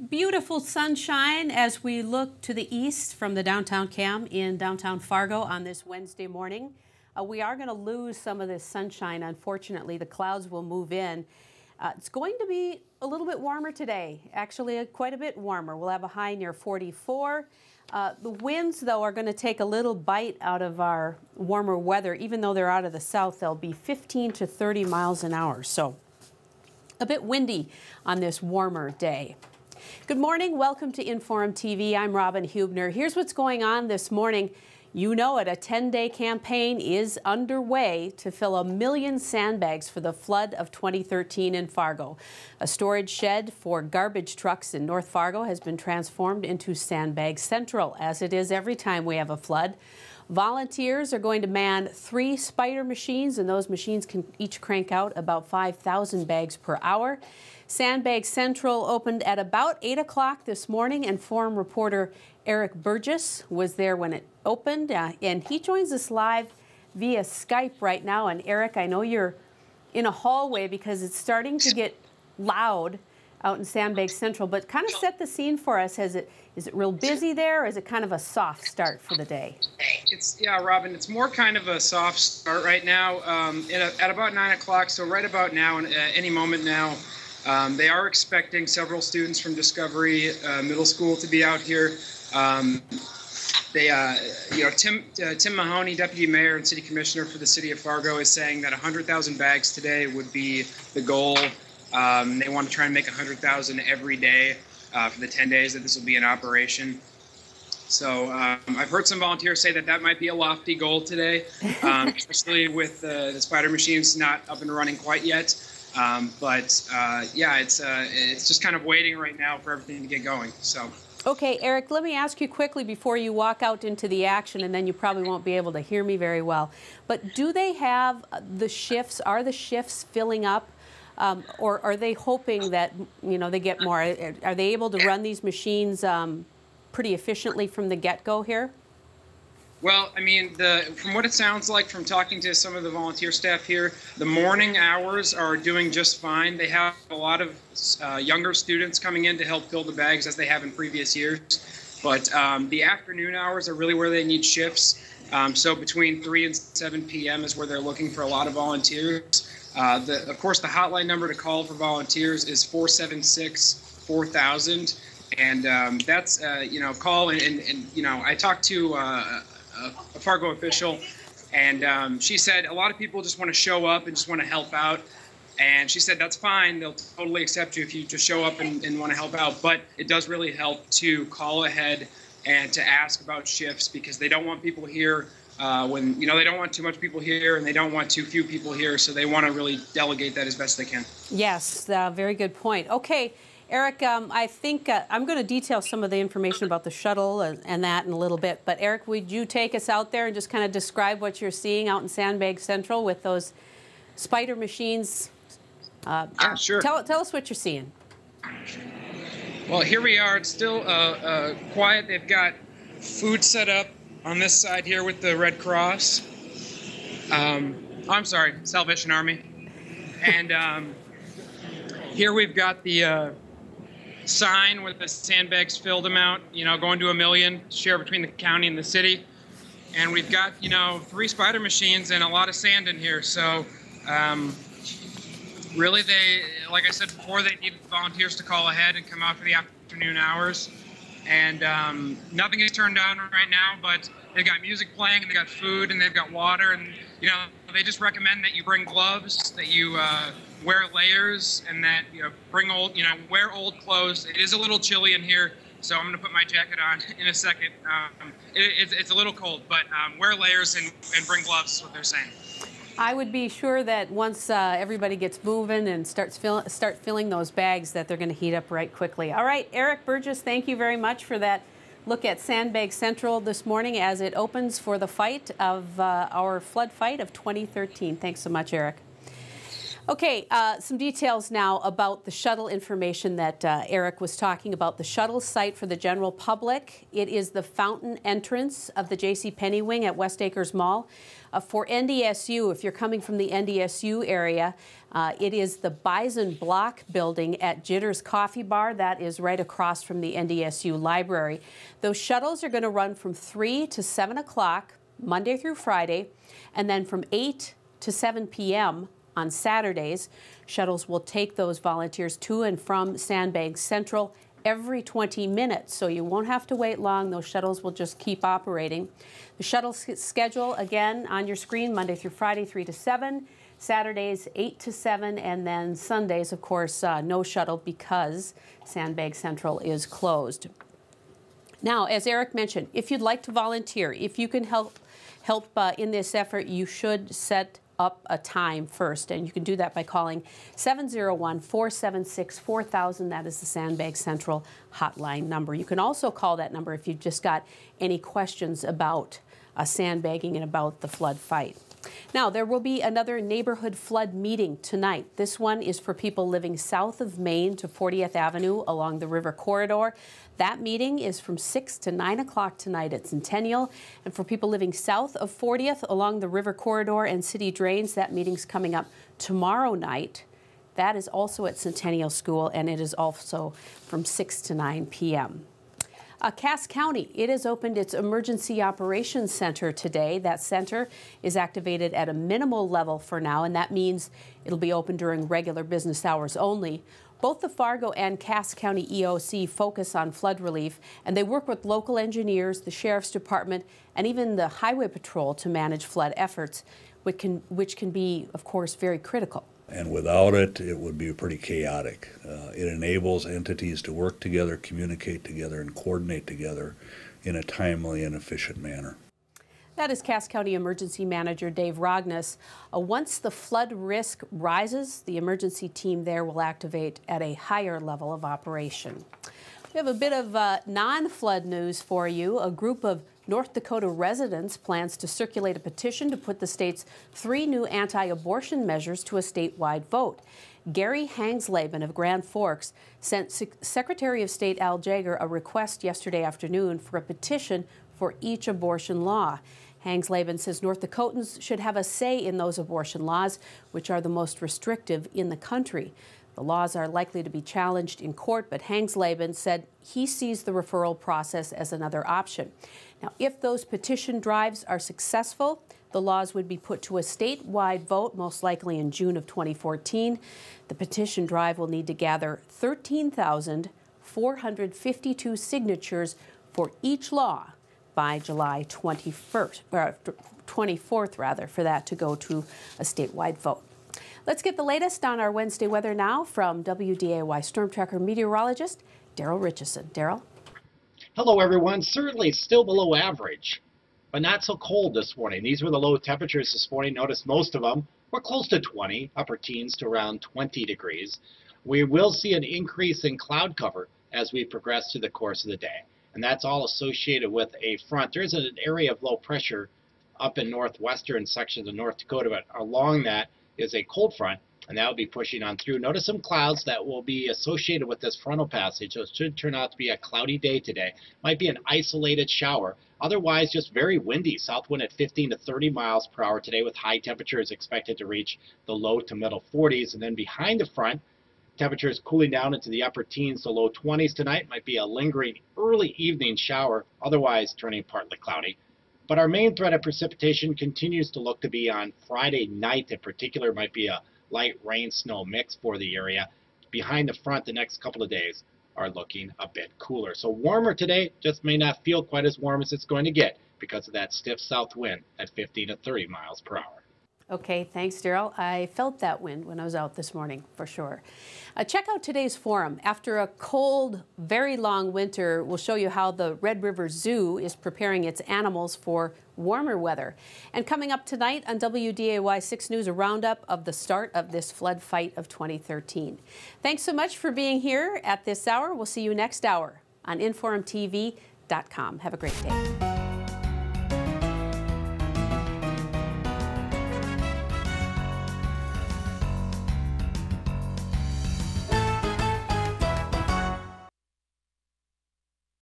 Beautiful sunshine as we look to the east from the downtown cam in downtown Fargo on this Wednesday morning. We are going to lose some of this sunshine. Unfortunately, the clouds will move in. It's going to be a little bit warmer today, actually quite a bit warmer. We'll have a high near 44. The winds, though, are going to take a little bite out of our warmer weather. Even though they're out of the south, they'll be 15 to 30 miles an hour. So a bit windy on this warmer day. Good morning. Welcome to InforumTV. I'm Robin Hubner. Here's what's going on this morning. You know it, a 10-day campaign is underway to fill 1 million sandbags for the flood of 2013 in Fargo. A storage shed for garbage trucks in North Fargo has been transformed into Sandbag Central, as it is every time we have a flood. Volunteers are going to man 3 spider machines, and those machines can each crank out about 5,000 bags per hour. Sandbag Central opened at about 8 o'clock this morning, and Forum reporter Eric Burgess was there when it opened, and he joins us live via Skype right now. And Eric, I know you're in a hallway because it's starting to get loud out in Sandbag Central, but kind of set the scene for us. Is it real busy there, or is it kind of a soft start for the day? Yeah, Robin, it's more kind of a soft start right now. At about 9 o'clock, so right about now, and any moment now, they are expecting several students from Discovery Middle School to be out here. Tim Mahoney, Deputy Mayor and City Commissioner for the City of Fargo, is saying that 100,000 bags today would be the goal. They want to try and make 100,000 every day for the 10 days that this will be in operation. So I've heard some volunteers say that that might be a lofty goal today, especially with the spider machines not up and running quite yet. Yeah, it's just kind of waiting right now for everything to get going. So. Okay, Eric, let me ask you quickly before you walk out into the action, and then you probably won't be able to hear me very well. But do they have the shifts? Are the shifts filling up, or are they hoping that they get more? Are they able to run these machines pretty efficiently from the get-go here? Well, I mean, from what it sounds like from talking to some of the volunteer staff here, the morning hours are doing just fine. They have a lot of younger students coming in to help fill the bags as they have in previous years. But the afternoon hours are really where they need shifts. So between 3 and 7 p.m. is where they're looking for a lot of volunteers. Of course, the hotline number to call for volunteers is 476-4000. And that's, call and I talked to a Fargo official, and she said a lot of people just want to show up and just want to help out, and she said that's fine, they'll totally accept you if you just show up and want to help out, but it does really help to call ahead and to ask about shifts, because they don't want people here when they don't want too much people here, and they don't want too few people here, so they want to really delegate that as best they can. Yes, very good point. Okay, Eric, I think I'm going to detail some of the information about the shuttle and that in a little bit. But Eric, would you take us out there and just kind of describe what you're seeing out in Sandbag Central with those spider machines? Sure. Tell us what you're seeing. Well, here we are. It's still quiet. They've got food set up on this side here with the Red Cross. I'm sorry, Salvation Army. And here we've got the sign with the sandbags filled amount, going to 1 million, share between the county and the city. And we've got, 3 spider machines and a lot of sand in here. So really like I said before, they need volunteers to call ahead and come out for the afternoon hours. And nothing is turned down right now, but they've got music playing, and they've got food, and they've got water. And, they just recommend that you bring gloves, that you wear layers, and that wear old clothes. It is a little chilly in here, so I'm going to put my jacket on in a second. It's a little cold, but wear layers and bring gloves is what they're saying. I would be sure that once everybody gets moving and start filling those bags, that they're going to heat up right quickly. All right, Eric Burgess, thank you very much for that look at Sandbag Central this morning as it opens for the fight of our flood fight of 2013. Thanks so much, Eric. Okay, some details now about the shuttle information that Eric was talking about. The shuttle site for the general public, it is the fountain entrance of the JCPenney wing at West Acres Mall. For NDSU, if you're coming from the NDSU area, it is the Bison Block building at Jitter's Coffee Bar. That is right across from the NDSU library. Those shuttles are going to run from 3 to 7 o'clock, Monday through Friday, and then from 8 to 7 p.m. on Saturdays. Shuttles will take those volunteers to and from Sandbanks Central every 20 minutes, so you won't have to wait long. Those shuttles will just keep operating. The shuttle schedule, again, on your screen, Monday through Friday, 3 to 7, Saturdays, 8 to 7, and then Sundays, of course, no shuttle because Sandbanks Central is closed. Now, as Eric mentioned, if you'd like to volunteer, if you can help in this effort, you should set up a time first, and you can do that by calling 701-476-4000. That is the Sandbanks Central hotline number. You can also call that number if you've just got any questions about sandbagging and about the flood fight. Now, there will be another neighborhood flood meeting tonight. This one is for people living south of Main to 40th Avenue along the river corridor. That meeting is from 6 to 9 o'clock tonight at Centennial. And for people living south of 40th along the river corridor and city drains, that meeting's coming up tomorrow night. That is also at Centennial School, and it is also from 6 to 9 p.m. Cass County, it has opened its Emergency Operations Center today. That center is activated at a minimal level for now, and that means it'll be open during regular business hours only. Both the Fargo and Cass County EOC focus on flood relief, and they work with local engineers, the Sheriff's Department, and even the Highway Patrol to manage flood efforts, which can be, of course, very critical. And without it, it would be pretty chaotic. It enables entities to work together, communicate together, and coordinate together in a timely and efficient manner. That is Cass County Emergency Manager Dave Rognus. Once the flood risk rises, the emergency team there will activate at a higher level of operation. We have a bit of non-flood news for you. A group of North Dakota residents plans to circulate a petition to put the state's 3 new anti-abortion measures to a statewide vote. Gary Hangsleben of Grand Forks sent Secretary of State Al Jaeger a request yesterday afternoon for a petition for each abortion law. Hangsleben says North Dakotans should have a say in those abortion laws, which are the most restrictive in the country. The laws are likely to be challenged in court, but Hangsleben said he sees the referral process as another option. Now, if those petition drives are successful, the laws would be put to a statewide vote, most likely in June of 2014. The petition drive will need to gather 13,452 signatures for each law by July 24th, for that to go to a statewide vote. Let's get the latest on our Wednesday weather now from WDAY Storm Tracker meteorologist Daryl Richardson. Daryl? Hello, everyone. Certainly still below average, but not so cold this morning. These were the low temperatures this morning. Notice most of them were close to 20, upper teens to around 20 degrees. We will see an increase in cloud cover as we progress through the course of the day, and that's all associated with a front. There's an area of low pressure up in northwestern sections of North Dakota, but along that is a cold front, and that will be pushing on through. Notice some clouds that will be associated with this frontal passage, so it should turn out to be a cloudy day today. Might be an isolated shower. Otherwise, just very windy. South wind at 15 to 30 miles per hour today, with high temperatures expected to reach the low to middle 40s. And then behind the front, temperatures cooling down into the upper teens to low 20s tonight. Might be a lingering early evening shower, otherwise turning partly cloudy. But our main threat of precipitation continues to look to be on Friday night in particular. Might be a light rain-snow mix for the area. Behind the front, the next couple of days are looking a bit cooler. So warmer today, just may not feel quite as warm as it's going to get because of that stiff south wind at 15 to 30 miles per hour. Okay, thanks, Daryl. I felt that wind when I was out this morning, for sure. Check out today's forum. After a cold, very long winter, we'll show you how the Red River Zoo is preparing its animals for warmer weather. And coming up tonight on WDAY 6 News, a roundup of the start of this flood fight of 2013. Thanks so much for being here at this hour. We'll see you next hour on InforumTV.com. Have a great day.